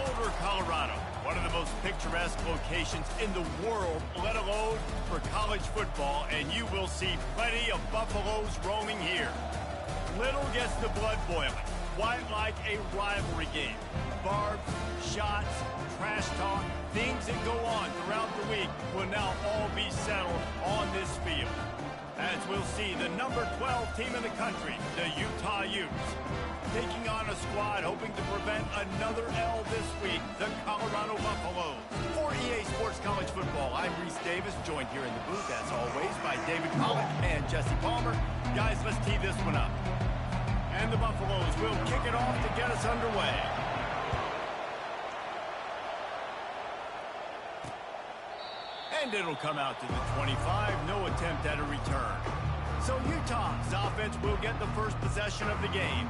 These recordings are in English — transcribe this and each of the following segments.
Boulder, Colorado, one of the most picturesque locations in the world, let alone for college football, and you will see plenty of Buffaloes roaming here. Little gets the blood boiling, quite like a rivalry game. Barbs, shots, trash talk, things that go on throughout the week will now all be settled on this field. As we'll see, the number 12 team in the country, the Utah Utes, taking on a squad hoping to prevent another L this week, the Colorado Buffaloes. For EA Sports College Football, I'm Reese Davis, joined here in the booth, as always, by David Pollack and Jesse Palmer. Guys, let's tee this one up. And the Buffaloes will kick it off to get us underway. And it'll come out to the 25, no attempt at a return. So Utah's offense will get the first possession of the game.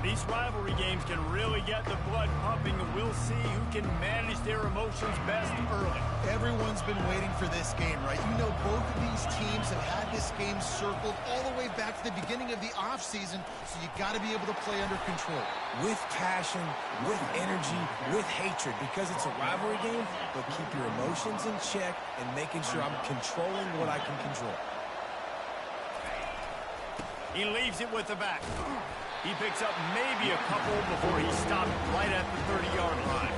These rivalry games can really get the blood pumping, and we'll see who can manage their emotions best early. Everyone's been waiting for this game, right? You know, both of these teams have had this game circled all the way back to the beginning of the offseason, so you got to be able to play under control. With passion, with energy, with hatred, because it's a rivalry game, but keep your emotions in check and making sure I'm controlling what I can control. He leaves it with the back. He picks up maybe a couple before he stopped right at the 30-yard line.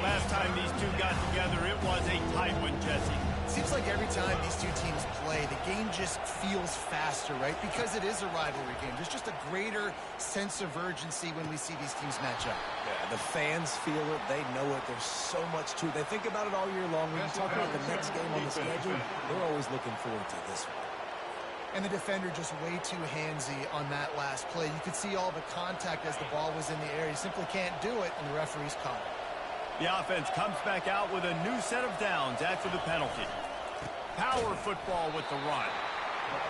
Last time these two got together, it was a tight one, Jesse. Seems like every time these two teams play, the game just feels faster, right? Because it is a rivalry game. There's just a greater sense of urgency when we see these teams match up. Yeah, the fans feel it. They know it. There's so much to it. They think about it all year long. When you talk about the next game on the schedule, they're always looking forward to this one. And the defender just way too handsy on that last play. You could see all the contact as the ball was in the air. He simply can't do it, and the referee's caught it. The offense comes back out with a new set of downs after the penalty. Power football with the run.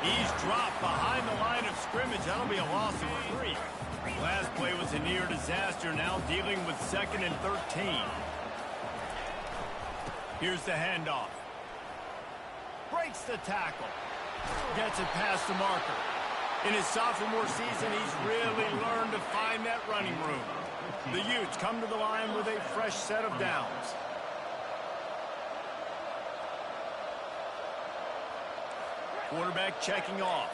He's dropped behind the line of scrimmage. That'll be a loss of 3. Last play was a near disaster, now dealing with 2nd and 13. Here's the handoff. Breaks the tackle. Gets it past the marker. In his sophomore season, he's really learned to find that running room. The Utes come to the line with a fresh set of downs. Quarterback checking off.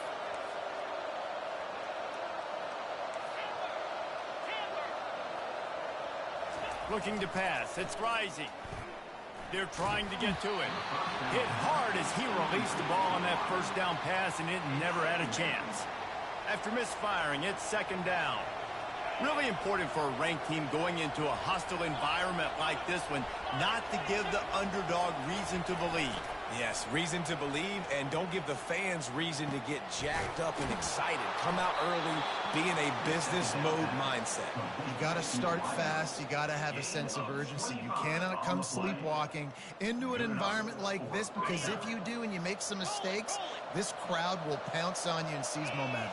Looking to pass. It's rising. They're trying to get to it. Hit hard as he released the ball on that first down pass, and it never had a chance. After misfiring, it's 2nd down. Really important for a ranked team going into a hostile environment like this one, not to give the underdog reason to believe. Yes, reason to believe, and don't give the fans reason to get jacked up and excited. Come out early, be in a business mode mindset. You got to start fast. You got to have a sense of urgency. You cannot come sleepwalking into an environment like this, because if you do and you make some mistakes, this crowd will pounce on you and seize momentum.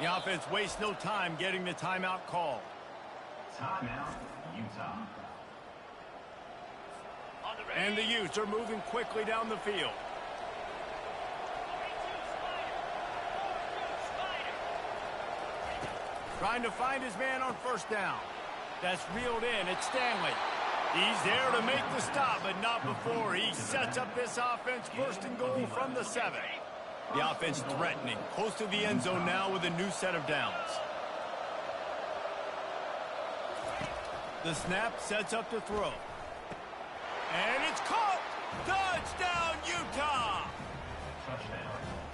The offense wastes no time getting the timeout called. Timeout, Utah. And the Utes are moving quickly down the field. Trying to find his man on 1st down. That's reeled in. It's Stanley. He's there to make the stop, but not before. He sets up this offense 1st and goal from the 7. The offense threatening. Close to the end zone now with a new set of downs. The snap sets up to throw. And it's caught! Touchdown, Utah! Touchdown.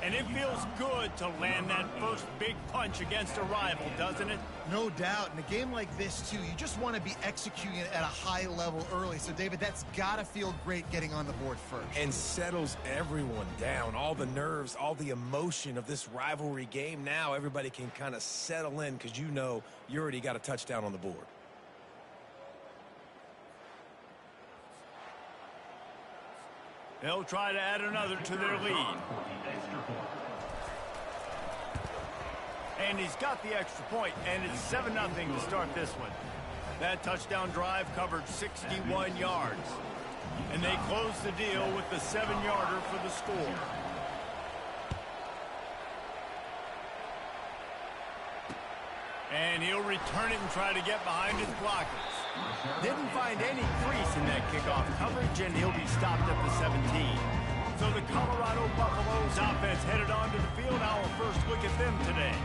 And it feels good to land that first big punch against a rival, doesn't it? No doubt. In a game like this, too, you just want to be executing it at a high level early. So, David, that's got to feel great getting on the board first. And settles everyone down. All the nerves, all the emotion of this rivalry game. Now everybody can kind of settle in because you know you already got a touchdown on the board. They'll try to add another to their lead. And he's got the extra point, and it's 7-0 to start this one. That touchdown drive covered 61 yards. And they close the deal with the 7-yarder for the score. And he'll return it and try to get behind his blockers. Didn't find any crease in that kickoff coverage, and he'll be stopped at the 17. So the Colorado Buffaloes offense headed onto the field. Our first look at them today.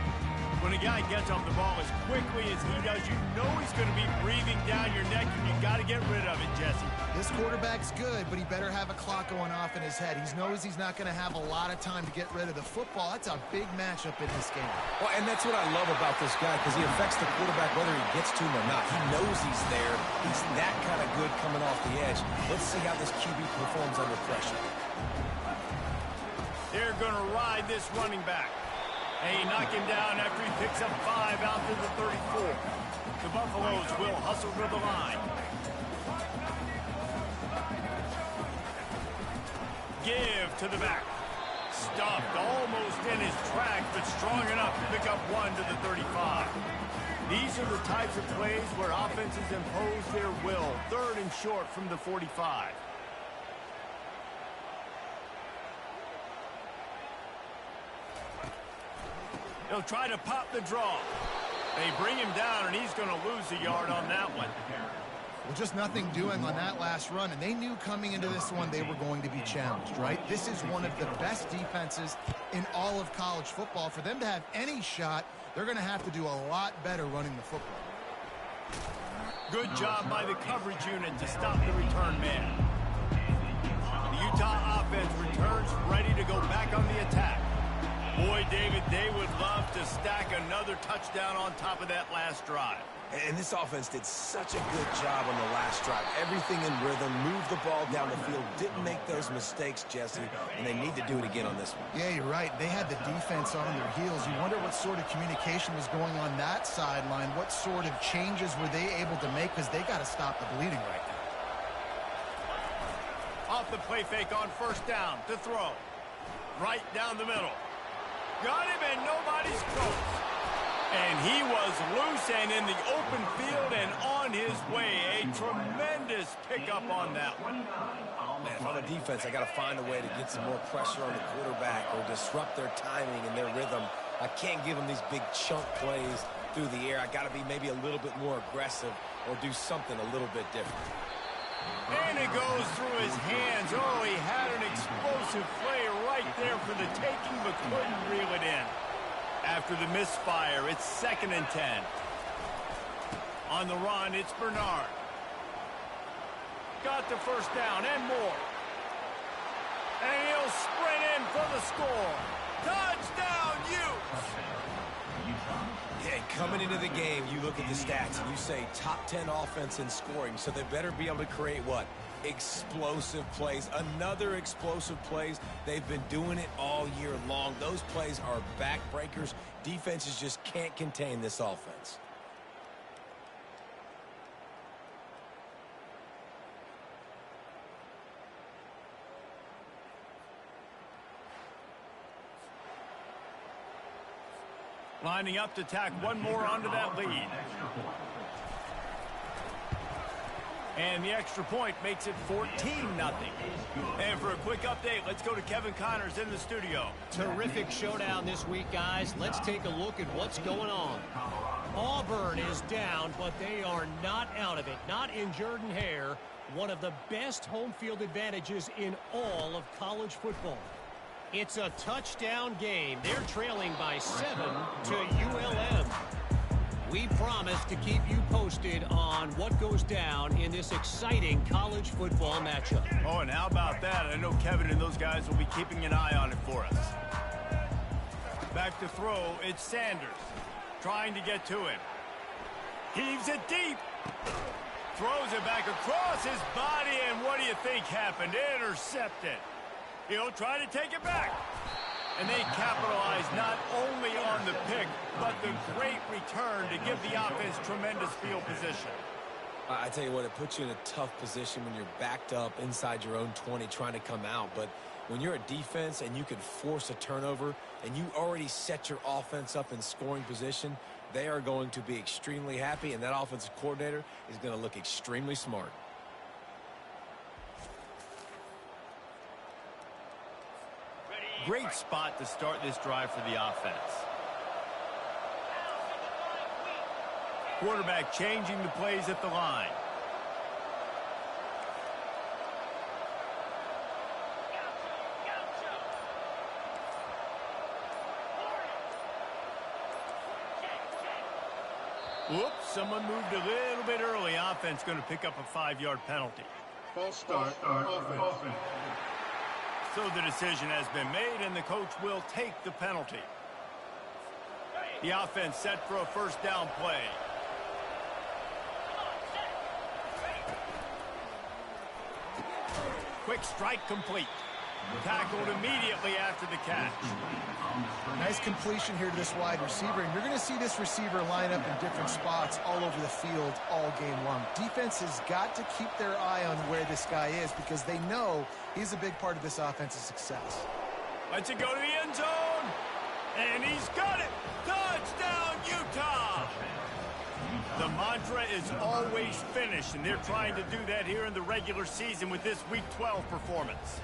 When a guy gets off the ball as quickly as he does, you know he's going to be breathing down your neck, and you got to get rid of it, Jesse. This quarterback's good, but he better have a clock going off in his head. He knows he's not going to have a lot of time to get rid of the football. That's a big matchup in this game. Well, and that's what I love about this guy, because he affects the quarterback whether he gets to him or not. He knows he's there. He's that kind of good coming off the edge. Let's see how this QB performs under pressure. They're going to ride this running back. And he knocked him down after he picks up 5 out to the 34. The Buffaloes will hustle to the line. Give to the back. Stuffed almost in his track, but strong enough to pick up 1 to the 35. These are the types of plays where offenses impose their will. 3rd and short from the 45. He'll try to pop the draw. They bring him down, and he's going to lose a yard on that one. Well, just nothing doing on that last run, and they knew coming into this one they were going to be challenged, right? This is one of the best defenses in all of college football. For them to have any shot, they're going to have to do a lot better running the football. Good job by the coverage unit to stop the return man. The Utah offense returns ready to go back on the attack. Boy, David, they would love to stack another touchdown on top of that last drive. And this offense did such a good job on the last drive. Everything in rhythm, moved the ball down the field, didn't make those mistakes, Jesse, and they need to do it again on this one. Yeah, you're right. They had the defense on their heels. You wonder what sort of communication was going on that sideline. What sort of changes were they able to make, because they got to stop the bleeding right now. Off the play fake on 1st down to throw. Right down the middle. Got him, and nobody's close. And he was loose and in the open field and on his way. A tremendous pickup on that one. Man, if I'm a defense, I got to find a way to get some more pressure on the quarterback or disrupt their timing and their rhythm. I can't give them these big chunk plays through the air. I got to be maybe a little bit more aggressive or do something a little bit different. And it goes through his hands. Oh, he had an explosive play right there for the taking, but couldn't reel it in. After the misfire, it's 2nd and 10. On the run, it's Bernard. Got the 1st down and more. And he'll sprint in for the score. Touchdown, Utes! Yeah, coming into the game, you look at the stats and you say top 10 offense in scoring, so they better be able to create what? Explosive plays. Another explosive plays. They've been doing it all year long. Those plays are backbreakers. Defenses just can't contain this offense. Lining up to tack one more onto that lead. And the extra point makes it 14-0. And for a quick update, let's go to Kevin Connors in the studio. Terrific showdown this week, guys. Let's take a look at what's going on. Auburn is down, but they are not out of it. Not in Jordan-Hare, one of the best home field advantages in all of college football. It's a touchdown game. They're trailing by 7 to ULM. We promise to keep you posted on what goes down in this exciting college football matchup. Oh, and how about that? I know Kevin and those guys will be keeping an eye on it for us. Back to throw, it's Sanders. Trying to get to him. Heaves it deep. Throws it back across his body, and what do you think happened? Intercepted. He'll try to take it back. And they capitalize not only on the pick, but the great return to give the offense tremendous field position. I tell you what, it puts you in a tough position when you're backed up inside your own 20 trying to come out. But when you're a defense and you can force a turnover and you already set your offense up in scoring position, they are going to be extremely happy, and that offensive coordinator is going to look extremely smart. Great spot to start this drive for the offense. Quarterback changing the plays at the line. Whoops, someone moved a little bit early. Offense going to pick up a 5-yard penalty. False start, offense. So the decision has been made, and the coach will take the penalty. The offense set for a first down play. Quick strike complete. Tackled immediately after the catch. Nice completion here to this wide receiver, and you're going to see this receiver line up in different spots all over the field all game long. Defense has got to keep their eye on where this guy is because they know he's a big part of this offense's success. Lets it go to the end zone, and he's got it. Touchdown, Utah! The mantra is always finish, and they're trying to do that here in the regular season with this Week 12 performance.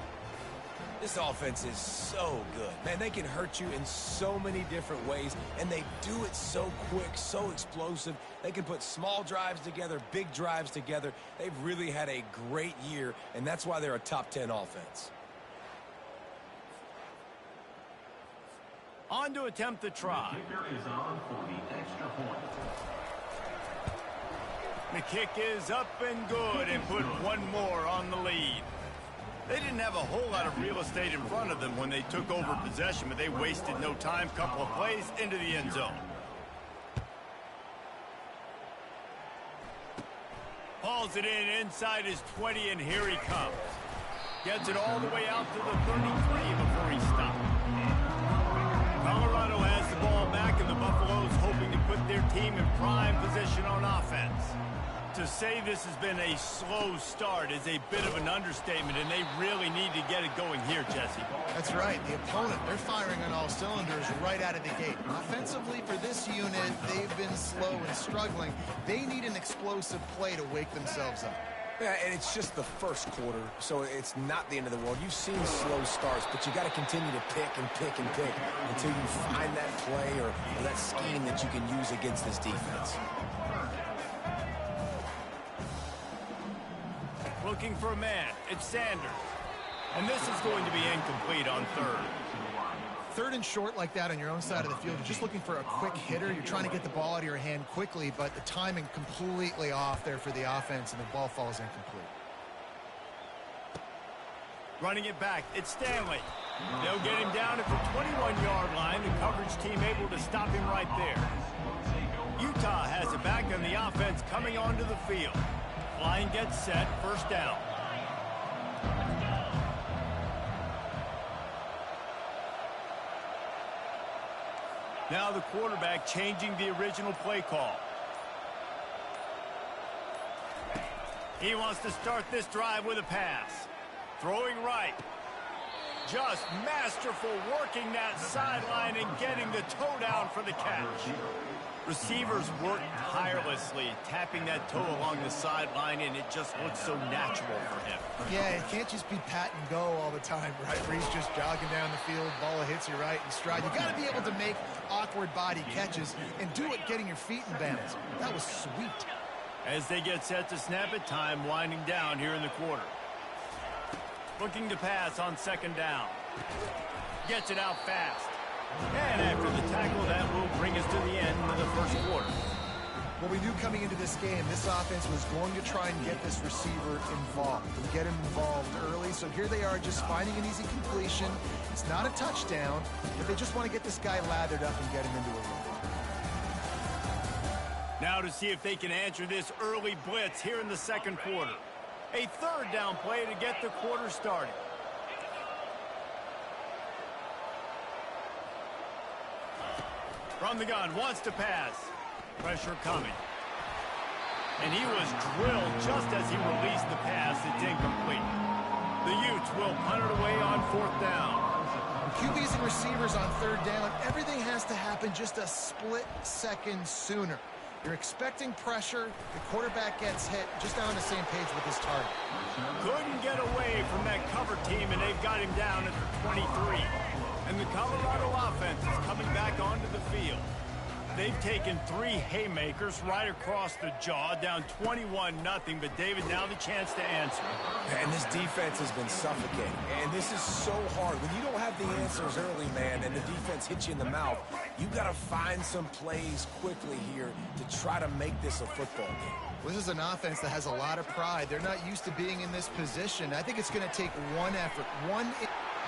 This offense is so good. Man, they can hurt you in so many different ways, and they do it so quick, so explosive. They can put small drives together, big drives together. They've really had a great year, and that's why they're a top 10 offense. On to attempt the try. Kicker is on for the extra point. The kick is up and good and put one more on the lead. They didn't have a whole lot of real estate in front of them when they took over possession, but they wasted no time. Couple of plays into the end zone. Hauls it in inside his 20, and here he comes. Gets it all the way out to the 33 before he stopped. Colorado has the ball back, and the Buffaloes hoping to put their team in prime position on offense. To say this has been a slow start is a bit of an understatement, and they really need to get it going here, Jesse. That's right. The opponent, they're firing on all cylinders right out of the gate. Offensively, for this unit, they've been slow and struggling. They need an explosive play to wake themselves up. Yeah, and it's just the first quarter, so it's not the end of the world. You've seen slow starts, but you got to continue to pick and pick and pick until you find that play or that scheme that you can use against this defense. Looking for a man. It's Sanders. And this is going to be incomplete on third. Third and short like that on your own side of the field, you're just looking for a quick hitter. You're trying to get the ball out of your hand quickly, but the timing completely off there for the offense, and the ball falls incomplete. Running it back, it's Stanley. They'll get him down at the 21-yard line. The coverage team able to stop him right there. Utah has it back on the offense coming onto the field. Line gets set, first down. Now the quarterback changing the original play call. He wants to start this drive with a pass. Throwing right. Just masterful working that sideline and getting the toe down for the catch. Receivers work tirelessly, tapping that toe along the sideline, and it just looks so natural for him. Yeah, it can't just be pat and go all the time, right? Where he's just jogging down the field, ball hits you right in stride. You got to be able to make awkward body catches and do it getting your feet in bounds. That was sweet. As they get set to snap it, time winding down here in the quarter. Looking to pass on second down. Gets it out fast. And after the tackle, that will bring us to the end of the first quarter. Well, we knew coming into this game, this offense was going to try and get this receiver involved and get him involved early. So here they are just finding an easy completion. It's not a touchdown, but they just want to get this guy lathered up and get him into a run. Now to see if they can answer this early blitz here in the second quarter. A third down play to get the quarter started. From the gun, wants to pass. Pressure coming. And he was drilled just as he released the pass. It's incomplete. The Utes will punt it away on fourth down. QBs and receivers on third down, everything has to happen just a split second sooner. You're expecting pressure. The quarterback gets hit, just not on the same page with his target. Couldn't get away from that cover team, and they've got him down at the 23. And the Colorado offense is coming back onto the field. They've taken 3 haymakers right across the jaw, down 21-0. But, David, now the chance to answer. And this defense has been suffocating. And this is so hard. When you don't have the answers early, man, and the defense hits you in the mouth, you got to find some plays quickly here to try to make this a football game. This is an offense that has a lot of pride. They're not used to being in this position. I think it's going to take one effort.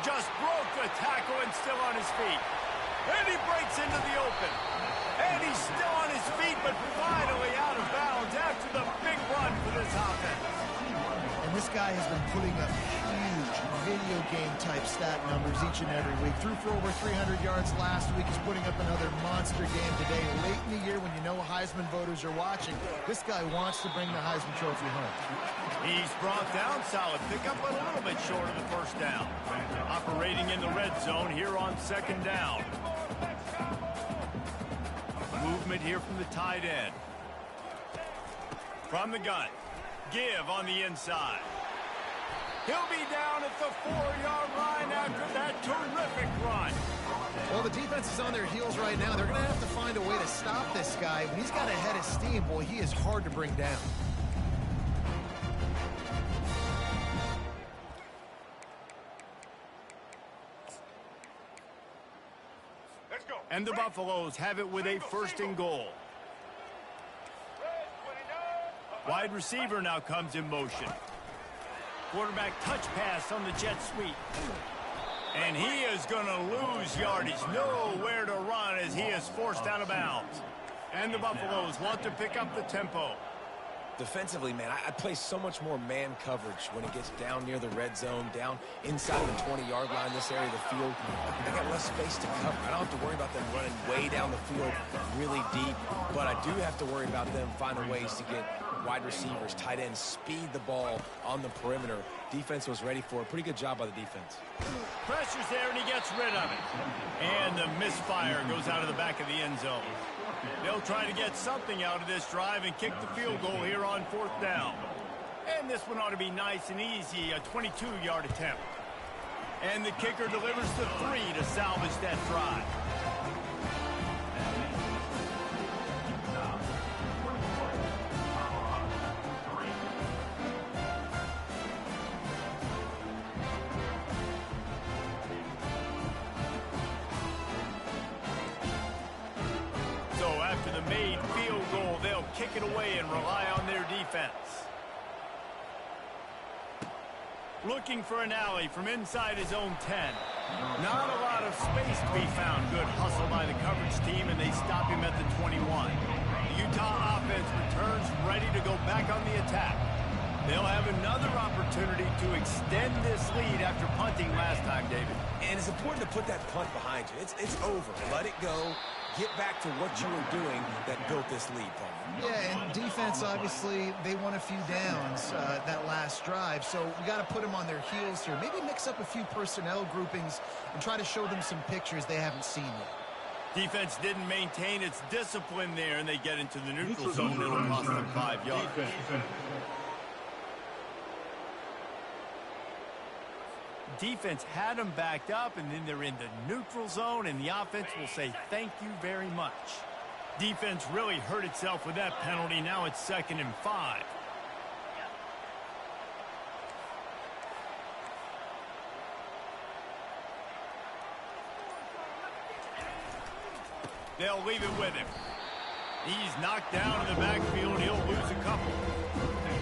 Just broke the tackle and still on his feet. And he breaks into the open. And he's still on his feet, but finally out of bounds after the big run for this offense. And this guy has been putting up huge video game type stat numbers each and every week. Threw for over 300 yards last week. He's putting up another monster game today. Late in the year when you know Heisman voters are watching, this guy wants to bring the Heisman Trophy home. He's brought down, solid pickup, but a little bit short of the first down. Operating in the red zone here on second down. Movement here from the tight end. From the gun. Give on the inside. He'll be down at the 4-yard line after that terrific run. Well, the defense is on their heels right now. They're going to have to find a way to stop this guy. When he's got a head of steam, boy, he is hard to bring down. And the Buffaloes have it with a 1st and goal. Wide receiver now comes in motion. Quarterback touch pass on the jet sweep. And he is going to lose yardage. Nowhere to run as he is forced out of bounds. And the Buffaloes want to pick up the tempo. Defensively, man, I play so much more man coverage when it gets down near the red zone, down inside the 20-yard line, this area of the field. I got less space to cover. I don't have to worry about them running way down the field really deep, but I do have to worry about them finding ways to get wide receivers, tight ends, speed the ball on the perimeter. Defense was ready for it. Pretty good job by the defense. Pressure's there, and he gets rid of it. And the misfire goes out of the back of the end zone. They'll try to get something out of this drive and kick the field goal here on 4th down. And this one ought to be nice and easy, a 22-yard attempt. And the kicker delivers the 3 to salvage that drive. After the made field goal, they'll kick it away and rely on their defense. Looking for an alley from inside his own 10. Not a lot of space to be found. Good hustle by the coverage team, and they stop him at the 21. The Utah offense returns ready to go back on the attack. They'll have another opportunity to extend this lead after punting last time, David. And it's important to put that punt behind you. It's over. Let it go. Get back to what you were doing that built this lead, Paul. Yeah, and defense, obviously, they won a few downs that last drive, so we got to put them on their heels here. Maybe mix up a few personnel groupings and try to show them some pictures they haven't seen yet. Defense didn't maintain its discipline there, and they get into the neutral zone. It'll cost them 5 yards. Defense had them backed up, and then they're in the neutral zone, and the offense will say thank you very much. Defense really hurt itself with that penalty. Now it's 2nd and 5. They'll leave it with him. He's knocked down in the backfield. He'll lose a couple.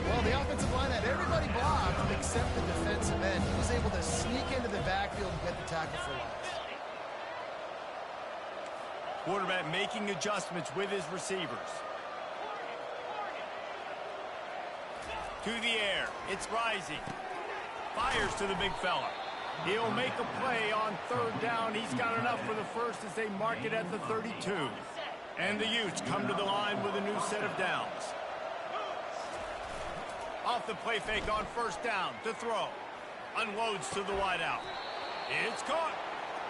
Well, the offensive line had everybody blocked except the defensive end. He was able to sneak into the backfield and get the tackle for loss. Quarterback making adjustments with his receivers. To the air. It's rising. Fires to the big fella. He'll make a play on 3rd down. He's got enough for the first as they mark it at the 32. And the Utes come to the line with a new set of downs. Off the play fake on 1st down to throw. Unloads to the wideout. It's caught.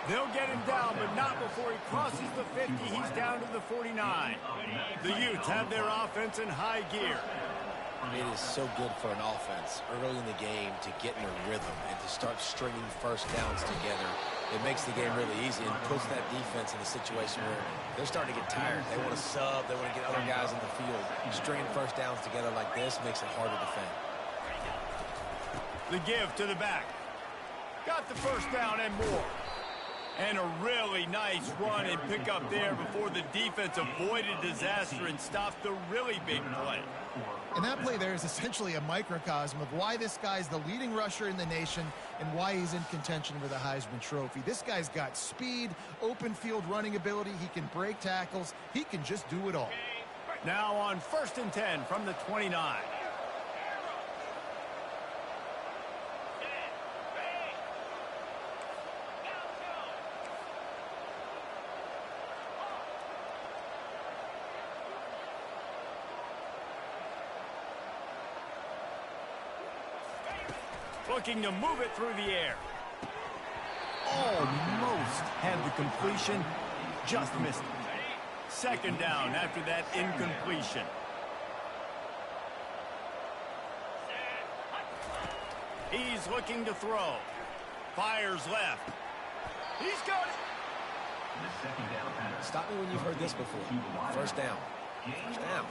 They'll get him down, but not before he crosses the 50. He's down to the 49. The Utes have their offense in high gear. It is so good for an offense early in the game to get in a rhythm and to start stringing 1st downs together. it makes the game really easy and puts that defense in a situation where they're starting to get tired. They want to sub. They want to get other guys in the field. Stringing first downs together like this makes it hard to defend. The give to the back. Got the first down and more. And a really nice run and pick up there before the defense avoided disaster and stopped the really big play. And that play there is essentially a microcosm of why this guy's the leading rusher in the nation and why he's in contention for the Heisman Trophy. This guy's got speed, open field running ability. He can break tackles. He can just do it all. Now on 1st and 10 from the 29. Looking to move it through the air. Almost had the completion, just missed it. 2nd down after that incompletion. He's looking to throw. Fires left. He's got it. Stop me when you've heard this before. First down. First down.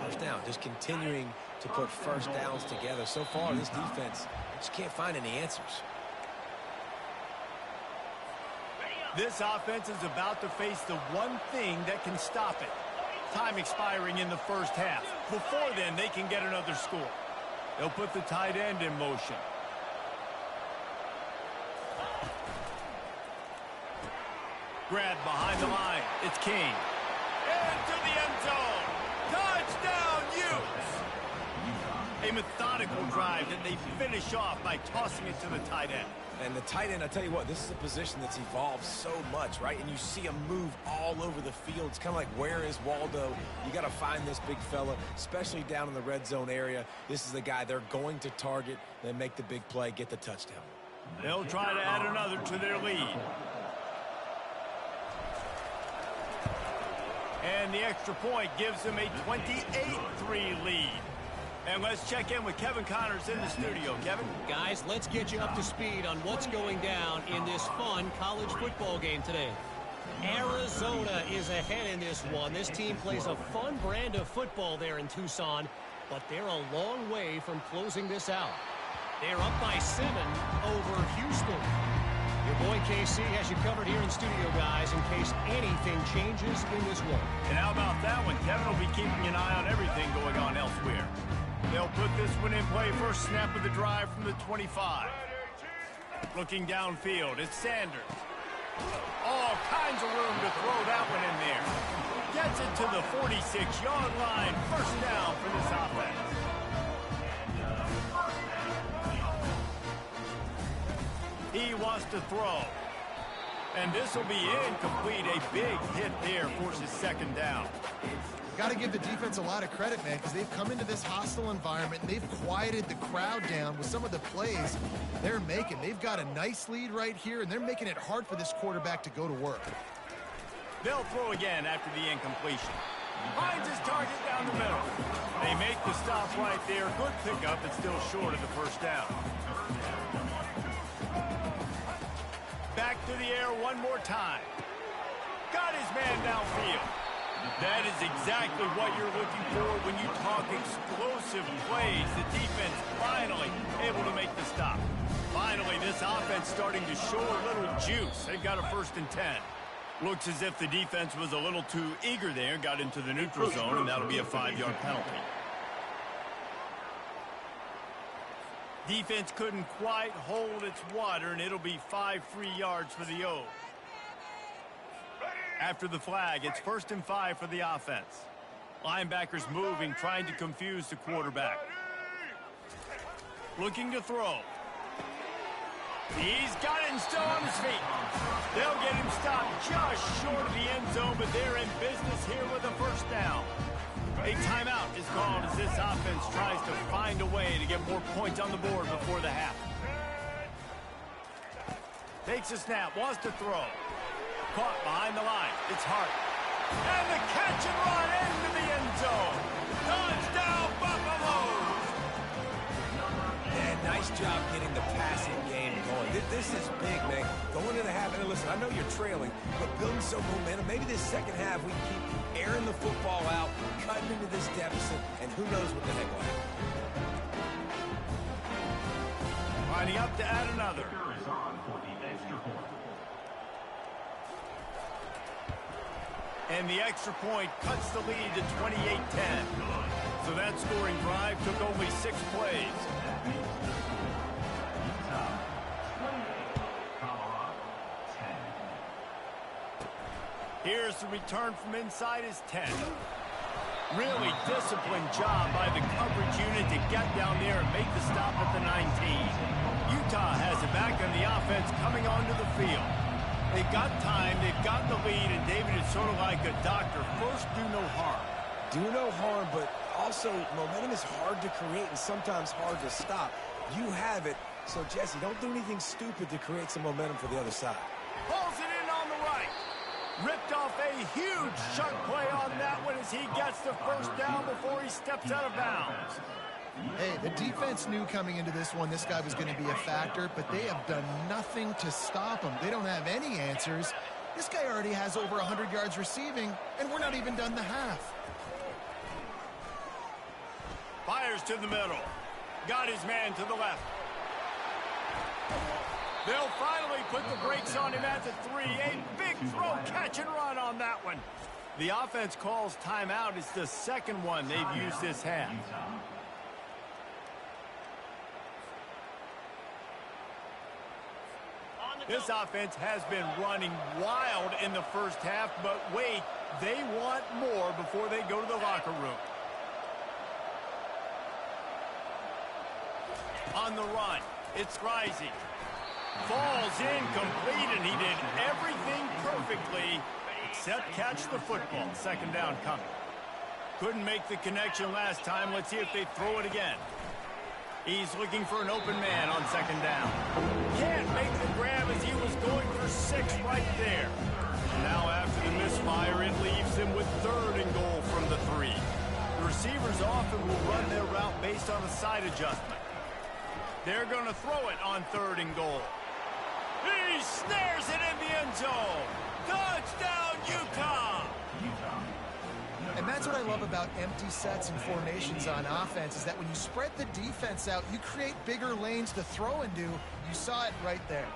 First down. Just continuing to put first downs together. So far, this defense just can't find any answers. This offense is about to face the one thing that can stop it. Time expiring in the first half. Before then, they can get another score. They'll put the tight end in motion. Grab behind the line. It's King. Into the end zone. Touchdown, Utes! A methodical drive that they finish off by tossing it to the tight end. And the tight end, I tell you what, this is a position that's evolved so much, right? And you see him move all over the field. It's kind of like, where is Waldo? You got to find this big fella, especially down in the red zone area. This is the guy they're going to target, then make the big play, get the touchdown. They'll try to add another to their lead. And the extra point gives them a 28-3 lead. And let's check in with Kevin Connors in the studio. Kevin? Guys, let's get you up to speed on what's going down in this fun college football game today. Arizona is ahead in this one. This team plays a fun brand of football there in Tucson, but they're a long way from closing this out. They're up by 7 over Houston. Your boy KC has you covered here in studio, guys, in case anything changes in this one. And how about that one? Kevin will be keeping an eye on everything going on elsewhere. They'll put this one in play. First snap of the drive from the 25. Looking downfield, it's Sanders. All kinds of room to throw that one in there. Gets it to the 46-yard line. First down for this offense. He wants to throw. And this will be incomplete. A big hit there forces 2nd down. Got to give the defense a lot of credit, man, because they've come into this hostile environment and they've quieted the crowd down with some of the plays they're making. They've got a nice lead right here, and they're making it hard for this quarterback to go to work. They'll throw again after the incompletion. Finds his target down the middle. They make the stop right there. Good pickup, but still short of the first down. Back to the air one more time. Got his man downfield. That is exactly what you're looking for when you talk explosive plays. The defense finally able to make the stop. Finally, this offense starting to show a little juice. They've got a 1st and 10. Looks as if the defense was a little too eager there. Got into the neutral zone, and that'll be a 5-yard penalty. Defense couldn't quite hold its water, and it'll be 5 free yards for the O. After the flag, it's 1st and 5 for the offense. Linebackers moving, trying to confuse the quarterback. Looking to throw. He's got it and still on his feet. They'll get him stopped just short of the end zone, but they're in business here with a first down. A timeout is called as this offense tries to find a way to get more points on the board before the half. Takes a snap, wants to throw. Caught behind the line. It's Hart. And the catch and run into the end zone. Touchdown, Buffaloes! And nice job getting the passing game going. this is big, man. Going into the half, and listen, I know you're trailing, but building some momentum. Maybe this second half we can keep airing the football out, cutting into this deficit, and who knows what the heck will happen. Lining up to add another. Is on for the extra point. And the extra point cuts the lead to 28-10. So that scoring drive took only 6 plays. Here's the return from inside his 10. Really disciplined job by the coverage unit to get down there and make the stop at the 19. Utah has it back on the offense coming onto the field. They've got time, they've got the lead, and David is sort of like a doctor. First, do no harm. Do no harm, but also momentum is hard to create and sometimes hard to stop. You have it, so Jesse, don't do anything stupid to create some momentum for the other side. Pulls it in on the right. Ripped off a huge chunk play on that one as he gets the first down before he steps out of bounds. Hey, the defense knew coming into this one this guy was going to be a factor, but they have done nothing to stop him. They don't have any answers. This guy already has over 100 yards receiving, and we're not even done the half. Fires to the middle. Got his man to the left. They'll finally put the brakes on him at the 3. A big throw, catch and run on that one. The offense calls timeout. It's the second one they've used this half. This offense has been running wild in the first half, but wait, they want more before they go to the locker room. On the run, it's Rising. Falls incomplete, and he did everything perfectly except catch the football. Second down coming. Couldn't make the connection last time. Let's see if they throw it again. He's looking for an open man on second down. Can't make the grab as he was going for 6 right there. Now after the misfire, it leaves him with 3rd and goal from the 3. The receivers often will run their route based on a side adjustment. They're going to throw it on 3rd and goal. He snares it in the end zone. Touchdown, Utah! And that's what I love about empty sets and formations on offense, is that when you spread the defense out, you create bigger lanes to throw into. You saw it right there.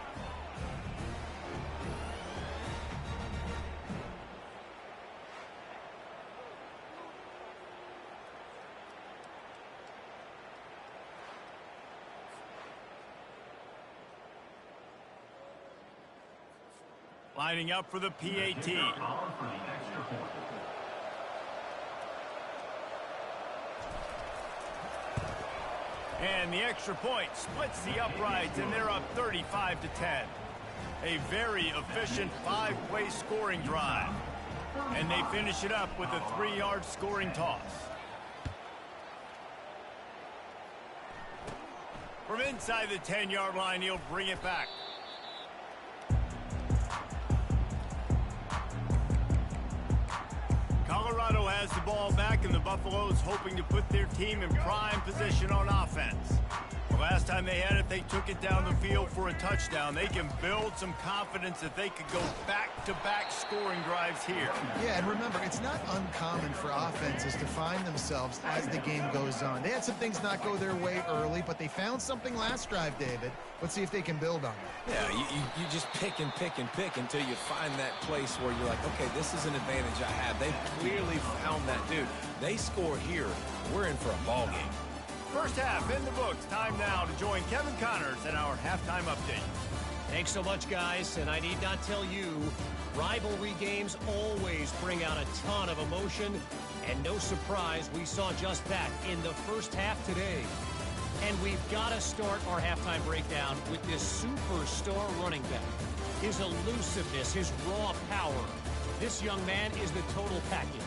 Lining up for the PAT. And the extra point splits the uprights, and they're up 35-10. A very efficient 5-play scoring drive. And they finish it up with a 3-yard scoring toss. From inside the 10-yard line, he'll bring it back. Colorado has the ball back, and the Buffaloes hoping to put their team in prime position on offense. The last time they had it, they took it down the field for a touchdown. They can build some confidence that they could go back-to-back scoring drives here. Yeah, and remember, it's not uncommon for offenses to find themselves as the game goes on. They had some things not go their way early, but they found something last drive, David. Let's see if they can build on it. Yeah, you just pick and pick and pick until you find that place where you're like, okay, this is an advantage I have. They clearly found that, dude. They score here. We're in for a ball game. First half in the books. Time now to join Kevin Connors in our halftime update. Thanks so much, guys. And I need not tell you, rivalry games always bring out a ton of emotion. And no surprise, we saw just that in the first half today. And we've got to start our halftime breakdown with this superstar running back. His elusiveness, his raw power. This young man is the total package.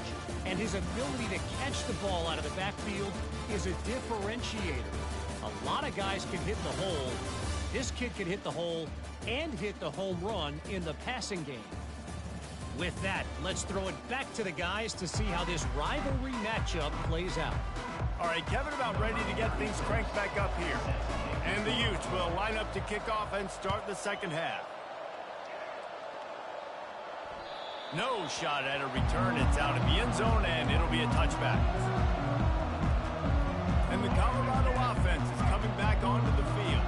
And his ability to catch the ball out of the backfield is a differentiator. A lot of guys can hit the hole. This kid can hit the hole and hit the home run in the passing game. With that, let's throw it back to the guys to see how this rivalry matchup plays out. All right, Kevin, about ready to get things cranked back up here. And the Utes will line up to kick off and start the second half. No shot at a return. It's out of the end zone, and it'll be a touchback. And the Colorado offense is coming back onto the field.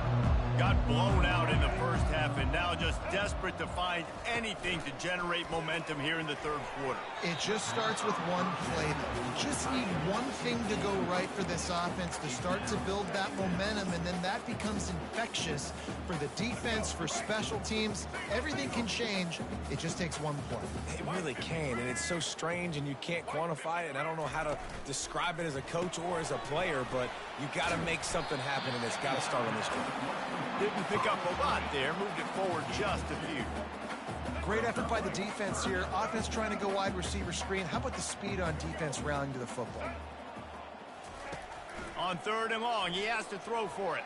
Got blown out in the first half and now just desperate to find anything to generate momentum here in the third quarter. It just starts with one play, though. You just need one thing to go right for this offense to start to build that momentum, and then that becomes infectious for the defense, for special teams. Everything can change. It just takes one play. It really can, and it's so strange, and you can't quantify it, and I don't know how to describe it as a coach or as a player, but you got to make something happen, and it's got to start on this drive. Didn't pick up a lot there, moved it forward just a few. Great effort by the defense here. Offense trying to go wide receiver screen. How about the speed on defense rallying to the football? On third and long, he has to throw for it.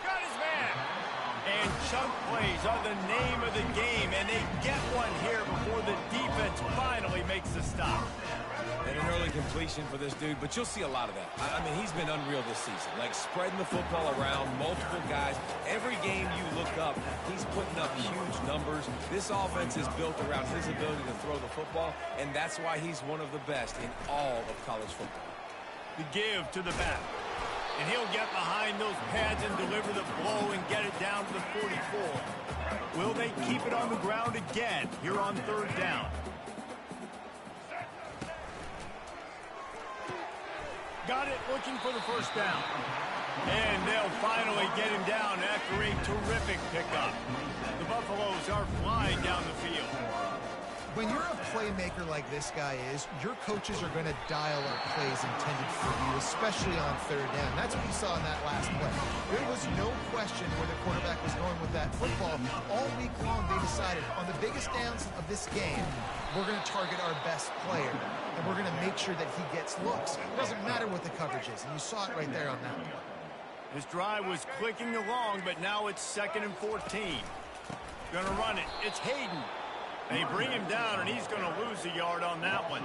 Got his man. And chunk plays are the name of the game, and they get one here before the defense finally makes the stop. And an early completion for this dude, but you'll see a lot of that. I mean, he's been unreal this season. Like, spreading the football around, multiple guys. Every game you look up, he's putting up huge numbers. This offense is built around his ability to throw the football, and that's why he's one of the best in all of college football. The give to the back. And he'll get behind those pads and deliver the blow and get it down to the 44. Will they keep it on the ground again here on third down? Got it, looking for the first down. And they'll finally get him down after a terrific pickup. The Buffaloes are flying down the field. When you're a playmaker like this guy is, your coaches are going to dial up plays intended for you, especially on third down. That's what you saw in that last play. There was no question where the quarterback was going with that football. All week long, they decided on the biggest downs of this game, we're going to target our best player, and we're going to make sure that he gets looks. It doesn't matter what the coverage is, and you saw it right there on that one. This drive was clicking along, but now it's 2nd and 14. Going to run it. It's Hayden. They bring him down, and he's going to lose a yard on that one.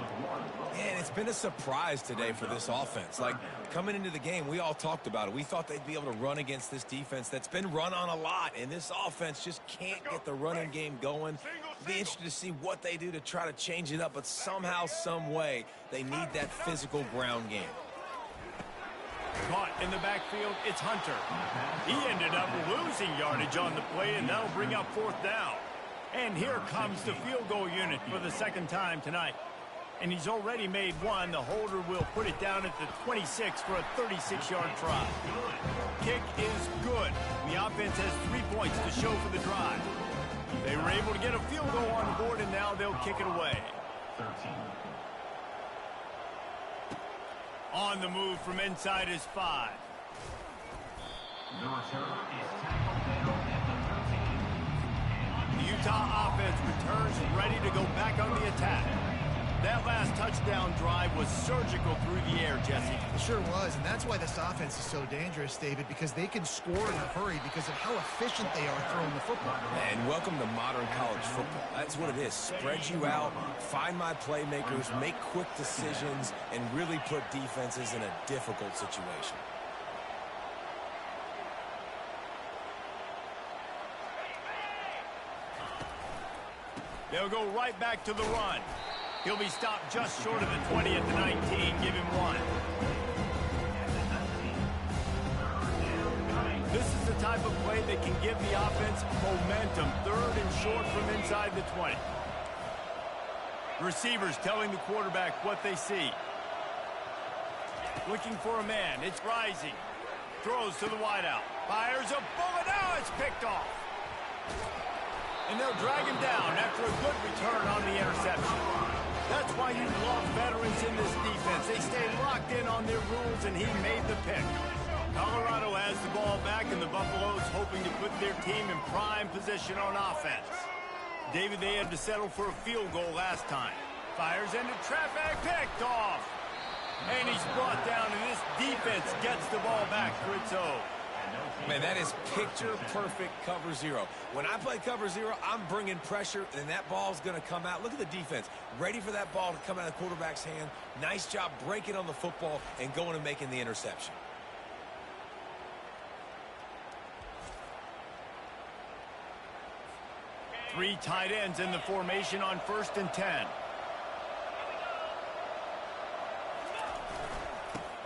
And it's been a surprise today for this offense. Like, coming into the game, we all talked about it. We thought they'd be able to run against this defense that's been run on a lot, and this offense just can't get the running game going. Be interested to see what they do to try to change it up, but somehow, some way, they need that physical ground game. Caught in the backfield, it's Hunter. He ended up losing yardage on the play, and that'll bring up 4th down. And here comes the field goal unit for the second time tonight. And he's already made one. The holder will put it down at the 26 for a 36-yard try. Kick is good. The offense has 3 points to show for the drive. They were able to get a field goal on the board, and now they'll kick it away. 13. On the move from inside is 5. The return is tackled down at the 13. The Utah offense returns ready to go back on the attack. That last touchdown drive was surgical through the air, Jesse. It sure was, and that's why this offense is so dangerous, David, because they can score in a hurry because of how efficient they are throwing the football. And welcome to modern college football. That's what it is. Spread you out, find my playmakers, make quick decisions, and really put defenses in a difficult situation. They'll go right back to the run. He'll be stopped just short of the 20 at the 19. Give him 1. This is the type of play that can give the offense momentum. 3rd and short from inside the 20. Receivers telling the quarterback what they see. Looking for a man. It's Rising. Throws to the wideout. Fires a bullet. Now it's picked off. And they'll drag him down after a good return on the interception. That's why you love veterans in this defense. They stay locked in on their rules, and he made the pick. Colorado has the ball back, and the Buffaloes hoping to put their team in prime position on offense. David, they had to settle for a field goal last time. Fires into traffic, picked off. And he's brought down, and this defense gets the ball back for its own. Man, that is picture-perfect cover zero. When I play cover zero, I'm bringing pressure, and that ball's going to come out. Look at the defense. Ready for that ball to come out of the quarterback's hand. Nice job breaking on the football and going and making the interception. Three tight ends in the formation on 1st and 10.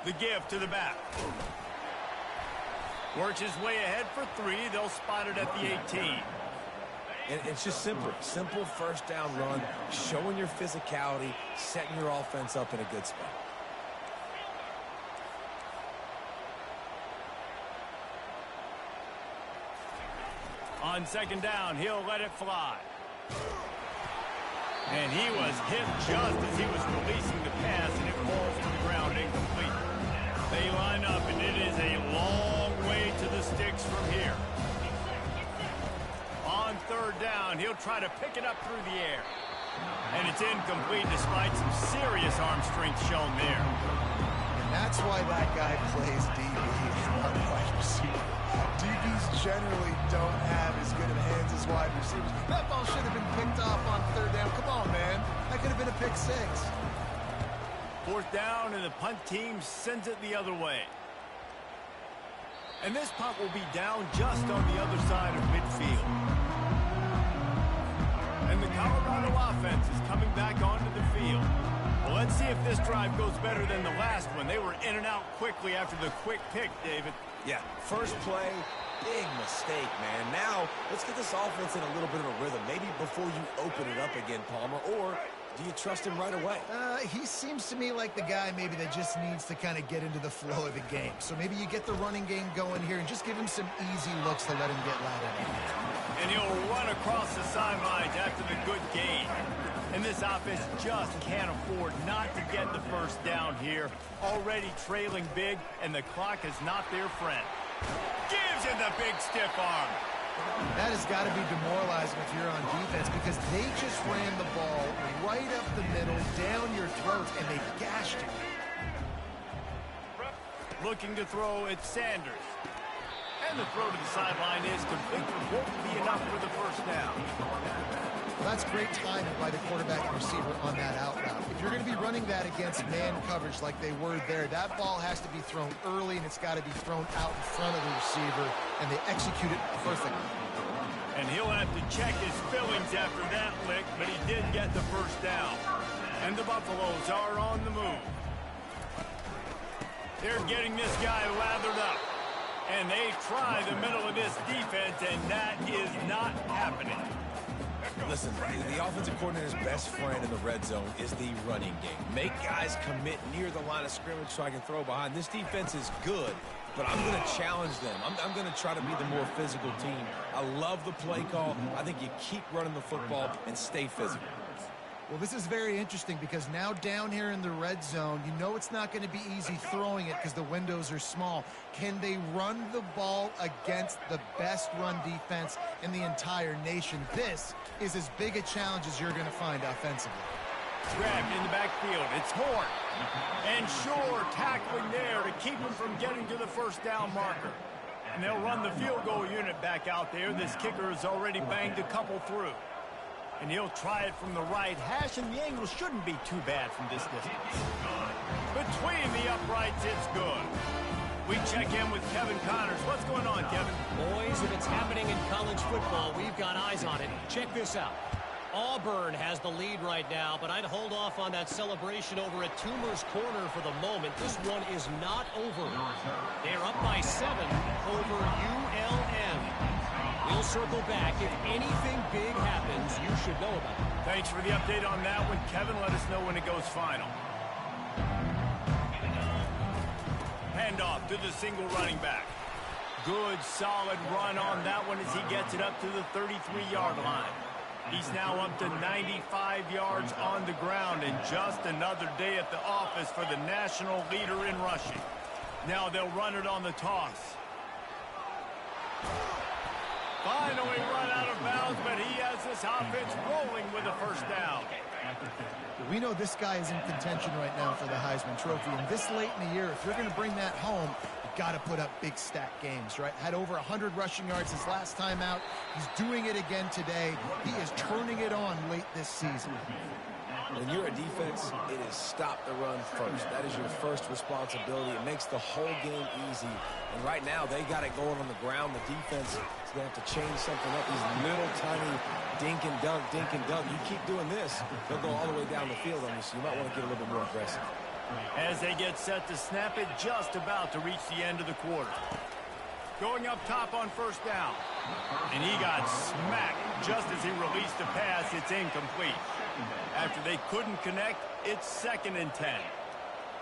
The give to the back. Works his way ahead for 3. They'll spot it at the 18. And it's just simple first down run, showing your physicality, setting your offense up in a good spot. On 2nd down, he'll let it fly. And he was hit just as he was releasing the pass, and it falls to the ground incomplete. They line up, and it is a long way to the sticks from here. On 3rd down, he'll try to pick it up through the air. And it's incomplete despite some serious arm strength shown there. And that's why that guy plays DB and not wide receiver. DBs generally don't have as good of hands as wide receivers. That ball should have been picked off on 3rd down. Come on, man. That could have been a pick 6. 4th down, and the punt team sends it the other way. And this punt will be down just on the other side of midfield. And the Colorado offense is coming back onto the field. Well, let's see if this drive goes better than the last one. They were in and out quickly after the quick pick, David. Yeah, first play, big mistake, man. Now, let's get this offense in a little bit of a rhythm. Maybe before you open it up again, Palmer, or do you trust him right away? He seems to me like the guy maybe that just needs to kind of get into the flow of the game. So maybe you get the running game going here and just give him some easy looks to let him get louder. And he'll run across the sidelines after the good gain. And this offense just can't afford not to get the first down here. Already trailing big, and the clock is not their friend. Gives him the big stiff arm. That has got to be demoralizing if you're on defense because they just ran the ball right up the middle, down your throats, and they gashed you. Looking to throw, it's Sanders. And the throw to the sideline is complete, but won't be enough for the first down. Well, that's great timing by the quarterback and receiver on that out route. If you're going to be running that against man coverage like they were there, that ball has to be thrown early, and it's got to be thrown out in front of the receiver, and they execute it perfectly. And he'll have to check his fillings after that lick, but he did get the first down. And the Buffaloes are on the move. They're getting this guy lathered up. And they try the middle of this defense, and that is not happening. Listen, the offensive coordinator's best friend in the red zone is the running game. Make guys commit near the line of scrimmage so I can throw behind. This defense is good, but I'm going to challenge them. I'm going to try to be the more physical team. I love the play call. I think you keep running the football and stay physical. Well, this is very interesting because now down here in the red zone, you know it's not going to be easy throwing it because the windows are small. Can they run the ball against the best run defense in the entire nation? This is as big a challenge as you're going to find offensively. Grabbed in the backfield. It's Horn. And Shore tackling there to keep him from getting to the first down marker. And they'll run the field goal unit back out there. This kicker has already banged a couple through. And he'll try it from the right hash, and the angle shouldn't be too bad from this distance. Between the uprights, it's good. We check in with Kevin Connors. What's going on, Kevin? Boys, if it's happening in college football, we've got eyes on it. Check this out. Auburn has the lead right now, but I'd hold off on that celebration over at Toomer's Corner for the moment. This one is not over. They're up by 7 over ULM. We'll circle back. If anything big happens, you should know about it. Thanks for the update on that one, Kevin. Let us know when it goes final. Handoff to the single running back. Good, solid run on that one as he gets it up to the 33-yard line. He's now up to 95 yards on the ground, and just another day at the office for the national leader in rushing. Now they'll run it on the toss. Finally run out of bounds, but he has this offense rolling with a first down. We know this guy is in contention right now for the Heisman Trophy, and this late in the year, if you're going to bring that home, you've got to put up big stat games, right? Had over 100 rushing yards his last time out. He's doing it again today. He is turning it on late this season. When you're a defense, it is stop the run first. That is your first responsibility. It makes the whole game easy. And right now, they got it going on the ground. The defense is going to have to change something up. These little tiny dink and dunk, dink and dunk. You keep doing this, they'll go all the way down the field on you, so you might want to get a little bit more aggressive. As they get set to snap it, just about to reach the end of the quarter. Going up top on first down. And he got smacked just as he released the pass. It's incomplete. After they couldn't connect, it's 2nd and 10.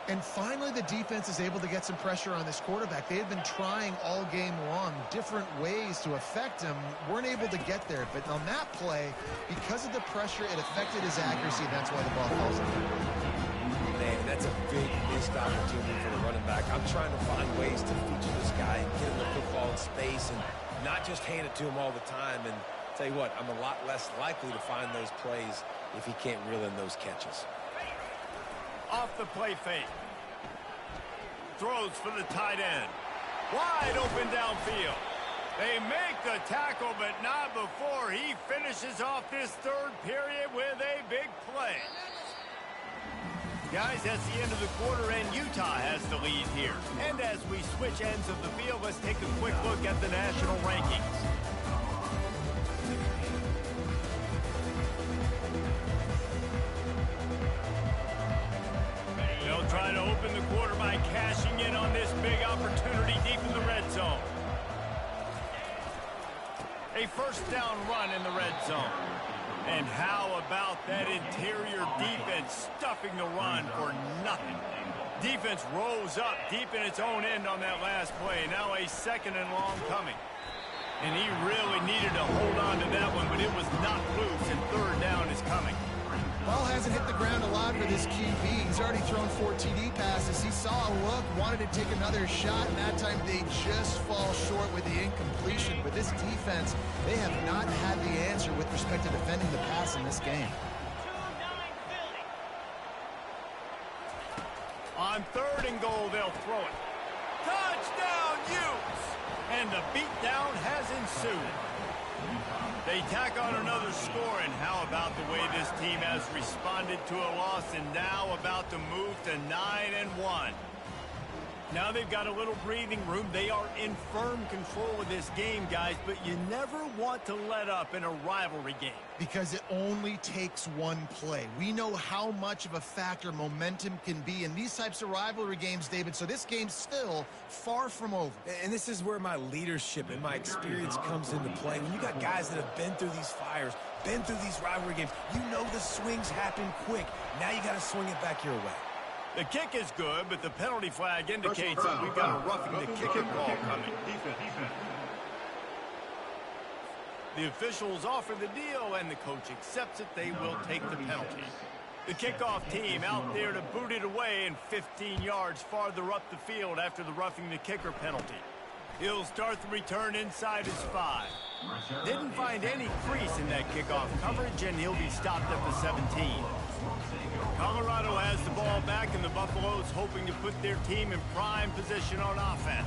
And finally, the defense is able to get some pressure on this quarterback. They had been trying all game long different ways to affect him. Weren't able to get there. But on that play, because of the pressure, it affected his accuracy. That's why the ball falls in. Man, that's a big missed opportunity for the running back. I'm trying to find ways to feature this guy and get him the football in space and not just hand it to him all the time. And tell you what, I'm a lot less likely to find those plays if he can't reel in those catches. Off the play fake. Throws for the tight end. Wide open downfield. They make the tackle, but not before he finishes off this third period with a big play. Guys, that's the end of the quarter, and Utah has the lead here. And as we switch ends of the field, let's take a quick look at the national rankings. They'll try to open the quarter by cashing in on this big opportunity deep in the red zone. A first down run in the red zone. And how about that interior defense stuffing the run for nothing? Defense rose up deep in its own end on that last play. Now a 2nd and long coming. And he really needed to hold on to that one, but it was not loose, and 3rd down is coming. Ball hasn't hit the ground a lot for this QB. He's already thrown 4 TD passes. He saw a look, wanted to take another shot, and that time they just fall short with the incompletion. But this defense, they have not had the answer with respect to defending the pass in this game. On 3rd and goal, they'll throw it. Touchdown, Utes! And the beatdown has ensued. They tack on another score, and how about the way this team has responded to a loss and now about to move to 9-1. Now they've got a little breathing room. They are in firm control of this game, guys, but you never want to let up in a rivalry game. Because it only takes one play. We know how much of a factor momentum can be in these types of rivalry games, David, so this game's still far from over. And this is where my leadership and my experience comes into play. When you got guys that have been through these fires, been through these rivalry games, you know the swings happen quick. Now you got to swing it back your way. The kick is good, but the penalty flag indicates that we've got a roughing the kicker call coming. The officials offer the deal, and the coach accepts it. They will take the penalty. The kickoff team out there to boot it away and 15 yards farther up the field after the roughing the kicker penalty. He'll start the return inside his 5. Didn't find any crease in that kickoff coverage, and he'll be stopped at the 17. Colorado has the ball back, and the Buffaloes hoping to put their team in prime position on offense.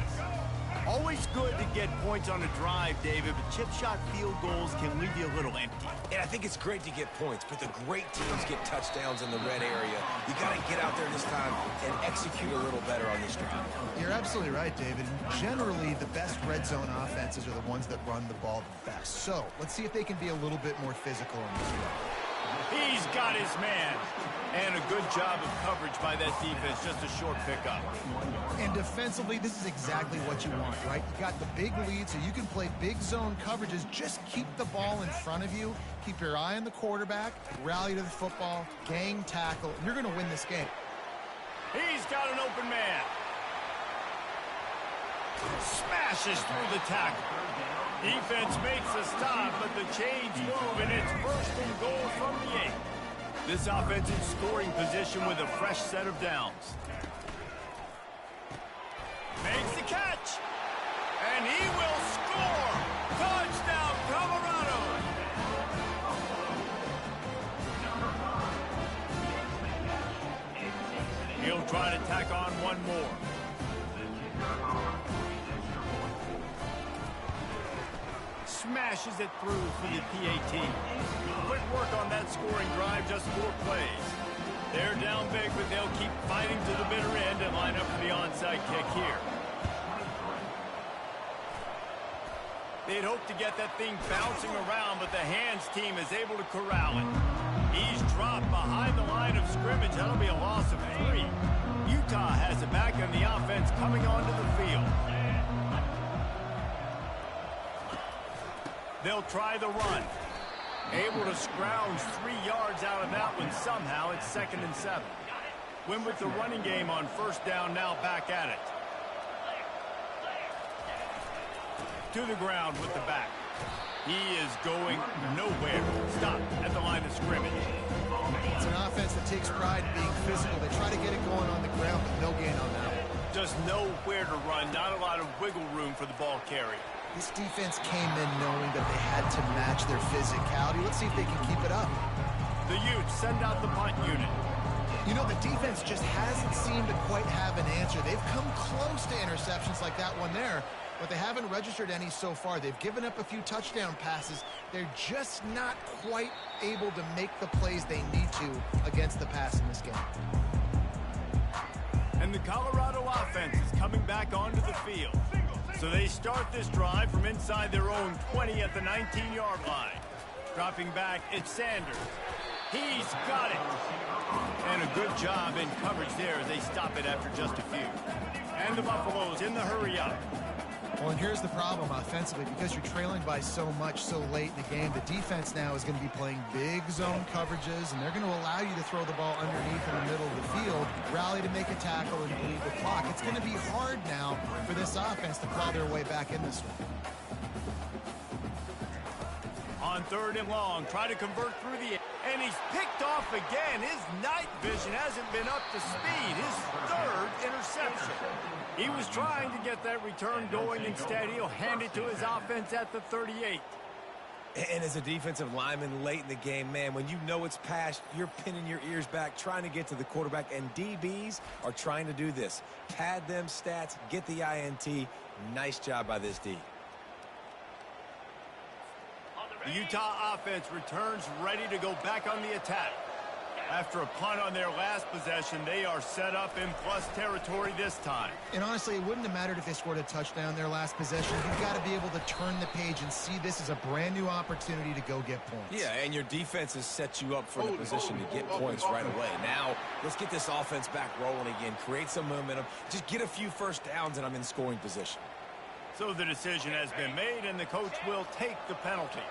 Always good to get points on a drive, David, but chip shot field goals can leave you a little empty. And I think it's great to get points, but the great teams get touchdowns in the red area. You got to get out there this time and execute a little better on this drive. You're absolutely right, David. Generally, the best red zone offenses are the ones that run the ball the best. So let's see if they can be a little bit more physical in this drive. He's got his man. And a good job of coverage by that defense. Just a short pickup. And defensively, this is exactly what you want, right? You got the big lead, so you can play big zone coverages. Just keep the ball in front of you. Keep your eye on the quarterback. Rally to the football. Gang tackle. You're going to win this game. He's got an open man. Smashes through the tackle. Defense makes a stop, but the chains move, and it's 1st and goal from the 8. This offense in scoring position with a fresh set of downs. Makes the catch. And he will score. Touchdown, Colorado. He'll try to tack on one more. smashes it through for the PAT. Quick work on that scoring drive, just 4 plays. They're down big, but they'll keep fighting to the bitter end and line up for the onside kick here. They'd hope to get that thing bouncing around, but the hands team is able to corral it. He's dropped behind the line of scrimmage. That'll be a loss of 3. Utah has it back on the offense coming onto the field. They'll try the run. Able to scrounge 3 yards out of that one somehow. It's 2nd and 7. Win with the running game on 1st down, now back at it. To the ground with the back. He is going nowhere. Stop at the line of scrimmage. It's an offense that takes pride in being physical. They try to get it going on the ground, but no gain on that one. Just nowhere to run. Not a lot of wiggle room for the ball carrier. This defense came in knowing that they had to match their physicality. Let's see if they can keep it up. The Utes send out the punt unit. You know, the defense just hasn't seemed to quite have an answer. They've come close to interceptions like that one there, but they haven't registered any so far. They've given up a few touchdown passes. They're just not quite able to make the plays they need to against the pass in this game. And the Colorado offense is coming back onto the field. So they start this drive from inside their own 20 at the 19-yard line. Dropping back, it's Sanders. He's got it. And a good job in coverage there as they stop it after just a few. And the Buffaloes in the hurry up. Well, and here's the problem offensively. Because you're trailing by so much so late in the game, the defense now is going to be playing big zone coverages, and they're going to allow you to throw the ball underneath in the middle of the field, rally to make a tackle, and bleed the clock. It's going to be hard now for this offense to claw their way back in this one. On 3rd and long, try to convert through the... And he's picked off again. His night vision hasn't been up to speed. His 3rd interception. He was trying to get that return going. Instead, he'll hand it to his offense at the 38. And as a defensive lineman late in the game, man, when you know it's past, you're pinning your ears back, trying to get to the quarterback, and DBs are trying to do this. Pad them stats, get the INT. Nice job by this D. The Utah offense returns ready to go back on the attack. After a punt on their last possession, they are set up in plus territory this time. And honestly, it wouldn't have mattered if they scored a touchdown their last possession. You've got to be able to turn the page and see this as a brand new opportunity to go get points. Yeah, and your defense has set you up for the position to get points right away. Now, let's get this offense back rolling again, create some momentum, just get a few first downs, and I'm in scoring position. So the decision has been made, and the coach will take the penalty.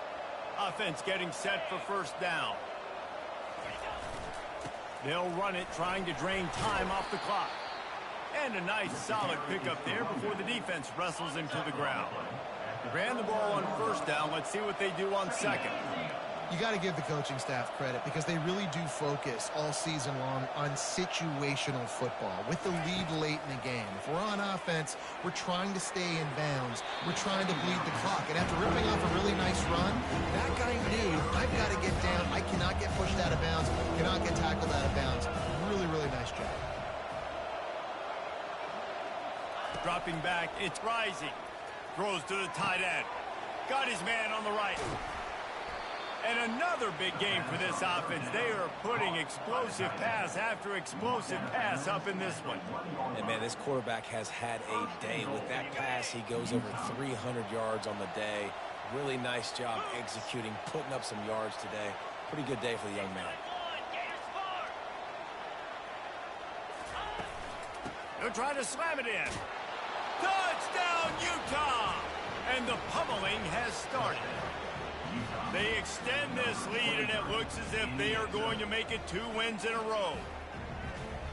Offense getting set for 1st down. They'll run it, trying to drain time off the clock. And a nice, solid pickup there before the defense wrestles him to the ground. Ran the ball on 1st down. Let's see what they do on 2nd. You got to give the coaching staff credit because they really do focus all season long on situational football with the lead late in the game. If we're on offense, we're trying to stay in bounds. We're trying to bleed the clock. And after ripping off a really nice run, that guy knew, I've got to get down. I cannot get pushed out of bounds, cannot get tackled out of bounds. Really, really nice job. Dropping back, it's Rising. Throws to the tight end. Got his man on the right. And another big game for this offense. They are putting explosive pass after explosive pass up in this one. And, man, this quarterback has had a day. With that pass, he goes over 300 yards on the day. Really nice job executing, putting up some yards today. Pretty good day for the young man. They'll try to slam it in. Touchdown, Utah! And the pummeling has started. They extend this lead, and it looks as if they are going to make it 2 wins in a row.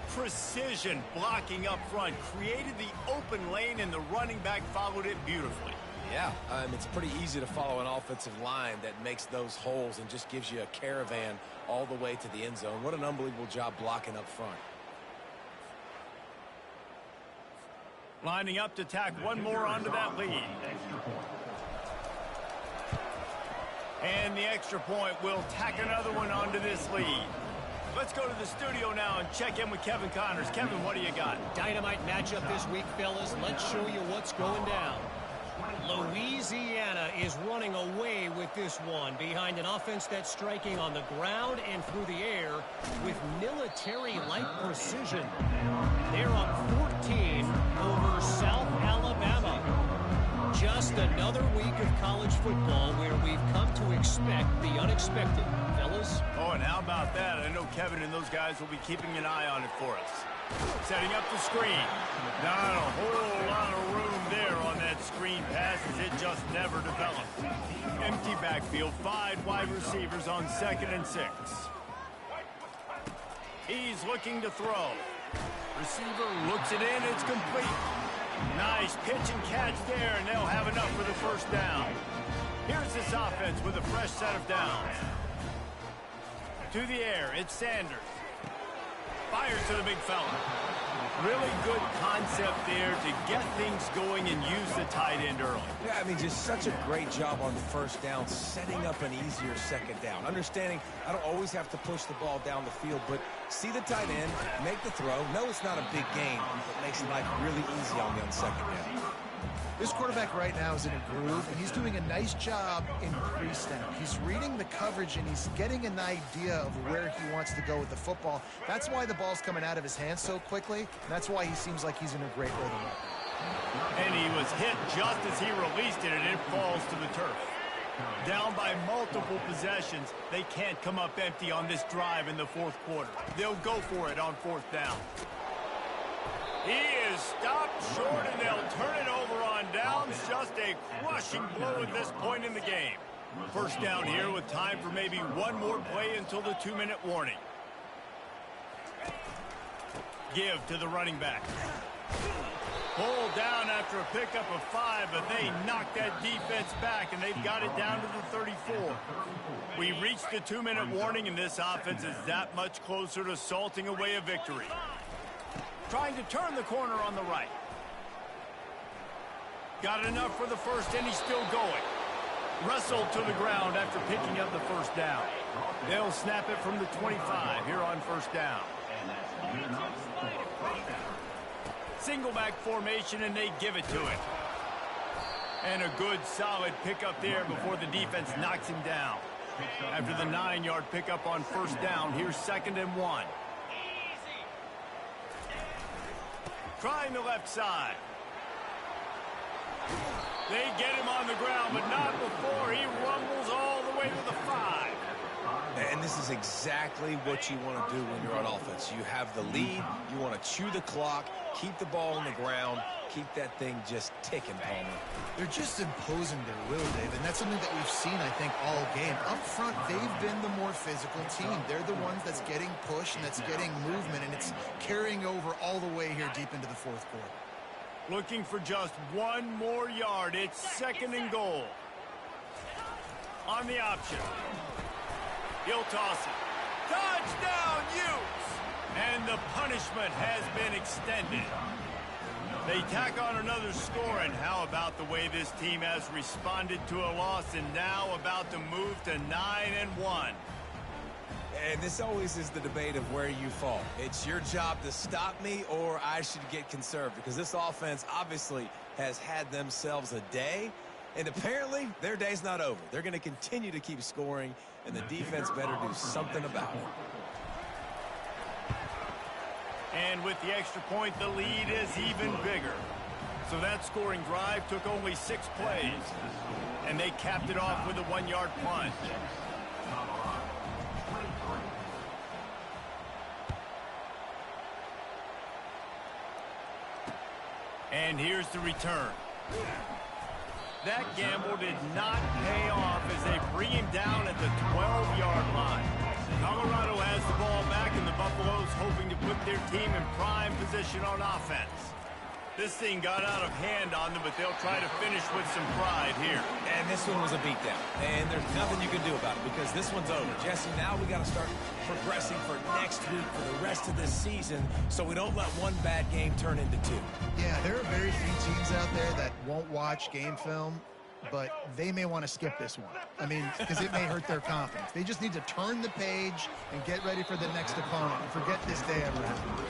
Precision blocking up front created the open lane, and the running back followed it beautifully. Yeah, it's pretty easy to follow an offensive line that makes those holes and just gives you a caravan all the way to the end zone. What an unbelievable job blocking up front. Lining up to tack one more onto that lead. And the extra point will tack another one onto this lead. Let's go to the studio now and check in with Kevin Connors. Kevin, what do you got? Dynamite matchup this week, fellas. Let's show you what's going down. Louisiana is running away with this one behind an offense that's striking on the ground and through the air with military-like precision. They're up 14 over South Alabama. Just another week of college football where we've come to expect the unexpected, fellas. Oh, and how about that? I know Kevin and those guys will be keeping an eye on it for us. Setting up the screen. Not a whole lot of room there on that screen pass as it just never developed. Empty backfield, 5 wide receivers on 2nd and 6. He's looking to throw. Receiver looks it in, it's complete. Nice pitch and catch there, and they'll have enough for the first down. Here's this offense with a fresh set of downs. To the air, it's Sanders. Fires to the big fella. Really good concept there to get things going and use the tight end early. Yeah, I mean, just such a great job on the first down, setting up an easier second down. Understanding I don't always have to push the ball down the field, but see the tight end, make the throw. No, it's not a big gain, but makes life really easy on me on second down. This quarterback right now is in a groove, and he's doing a nice job in pre-snap. He's reading the coverage, and he's getting an idea of where he wants to go with the football. That's why the ball's coming out of his hands so quickly, and that's why he seems like he's in a great rhythm. And he was hit just as he released it, and it falls to the turf. Down by multiple possessions, they can't come up empty on this drive in the 4th quarter. They'll go for it on 4th down. He is stopped short, and they'll turn it over on downs. Just a crushing blow at this point in the game. First down here with time for maybe one more play until the 2-minute warning. Give to the running back. Pulled down after a pickup of 5, but they knocked that defense back, and they've got it down to the 34. We reached the 2-minute warning, and this offense is that much closer to salting away a victory. Trying to turn the corner on the right. Got enough for the first, and he's still going. Wrestled to the ground after picking up the first down. They'll snap it from the 25 here on first down. Single back formation, and they give it to it. And a good, solid pickup there before the defense knocks him down. After the 9-yard pickup on first down, here's 2nd and 1. Trying the left side. They get him on the ground, but not before he rumbles all the way to the 5. And this is exactly what you want to do when you're on offense. You have the lead. You want to chew the clock, keep the ball on the ground, keep that thing just ticking, Palmer. They're just imposing their will, Dave, and that's something that we've seen, I think, all game. Up front, they've been the more physical team. They're the ones that's getting pushed and that's getting movement, and it's carrying over all the way here deep into the 4th quarter. Looking for just one more yard. It's 2nd and goal. On the option. He'll toss it. Touchdown, Utes! And the punishment has been extended. They tack on another score, and how about the way this team has responded to a loss and now about to move to 9-1. And this always is the debate of where you fall. It's your job to stop me, or I should get conserved, because this offense obviously has had themselves a day, and apparently their day's not over. They're going to continue to keep scoring, and the defense better do something about it. And with the extra point, the lead is even bigger. So that scoring drive took only 6 plays, and they capped it off with a 1-yard plunge. And here's the return. That gamble did not pay off as they bring him down at the 12-yard line. Colorado has the ball back, and the Buffaloes hoping to put their team in prime position on offense. This thing got out of hand on them, but they'll try to finish with some pride here. And this one was a beatdown, and there's nothing you can do about it because this one's over. Jesse, now we got to start progressing for next week for the rest of this season so we don't let one bad game turn into 2. Yeah, there are very few teams out there that won't watch game film, but they may want to skip this one. I mean, because it may hurt their confidence. They just need to turn the page and get ready for the next opponent and forget this day ever happened.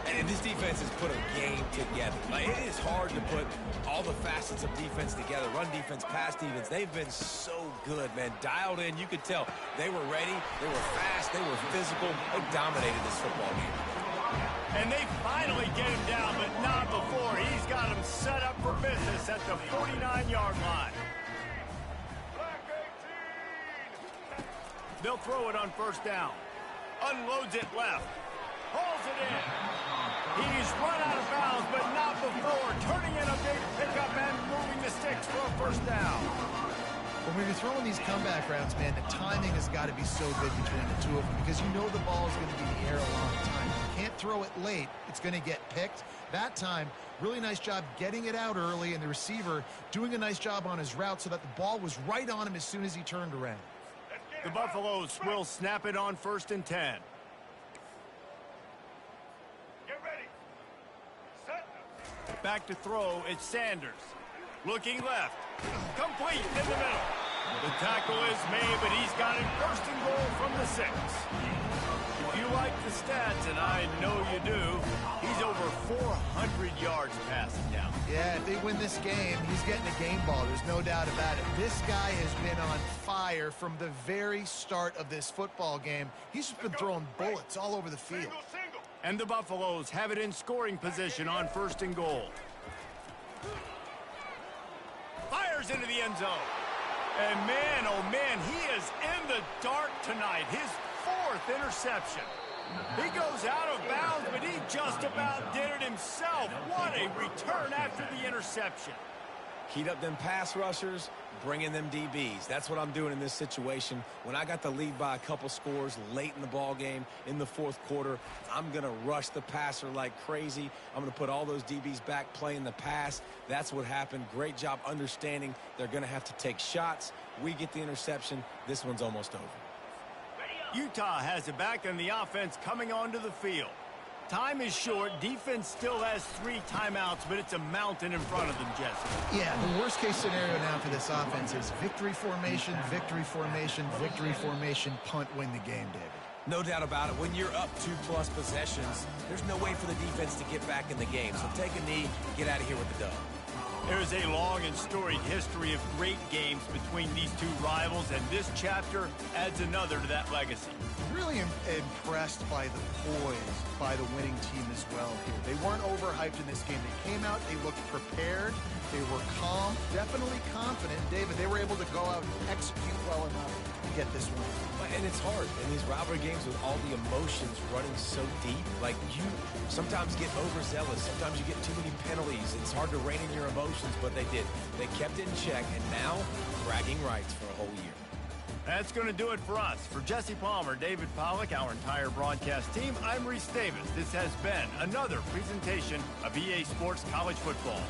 And And this defense has put a game together. Like, it is hard to put all the facets of defense together. Run defense, pass defense. They've been so good, man. Dialed in. You could tell they were ready. They were fast. They were physical. They dominated this football game. And they finally get him down, but not before. He's got him set up for business at the 49-yard line. They'll throw it on first down. Unloads it left. Hauls it in. He's run out of bounds, but not before. Turning in a big pickup and moving the sticks for a first down. When you're throwing these comeback routes, man, the timing has got to be so good between the two of them because you know the ball is going to be in the air a long time. You can't throw it late. It's going to get picked. That time, really nice job getting it out early, and the receiver doing a nice job on his route so that the ball was right on him as soon as he turned around. The Buffaloes will snap it on 1st and 10. Back to throw, it's Sanders. Looking left. Complete in the middle. The tackle is made, but he's got it 1st and goal from the 6. If you like the stats, and I know you do, he's over 400 yards passing down. Yeah, if they win this game, he's getting a game ball. There's no doubt about it. This guy has been on fire from the very start of this football game. He's just been throwing bullets all over the field. And the Buffaloes have it in scoring position on 1st and goal. Fires into the end zone. And man, oh man, he is in the dark tonight. His 4th interception. He goes out of bounds, but he just about did it himself. What a return after the interception. Heat up them pass rushers, bring in them DBs. That's what I'm doing in this situation. When I got the lead by a couple scores late in the ball game in the 4th quarter, I'm going to rush the passer like crazy. I'm going to put all those DBs back playing the pass. That's what happened. Great job understanding they're going to have to take shots. We get the interception. This one's almost over. Utah has it back on the offense coming onto the field. Time is short. Defense still has 3 timeouts, but it's a mountain in front of them, Jesse. Yeah, the worst-case scenario now for this offense is victory formation, victory formation, victory formation, punt, win the game, David. No doubt about it. When you're up 2+ possessions, there's no way for the defense to get back in the game. So take a knee, get out of here with the dub. There's a long and storied history of great games between these two rivals, and this chapter adds another to that legacy. Really impressed by the poise by the winning team as well here. They weren't overhyped in this game. They came out, they looked prepared, they were calm, definitely confident. David, they were able to go out and execute well enough to get this win. And it's hard in these rivalry games with all the emotions running so deep. Like, you sometimes get overzealous. Sometimes you get too many penalties. It's hard to rein in your emotions, but they did. They kept it in check, and now bragging rights for a whole year. That's going to do it for us. For Jesse Palmer, David Pollack, our entire broadcast team, I'm Reese Davis. This has been another presentation of EA Sports College Football.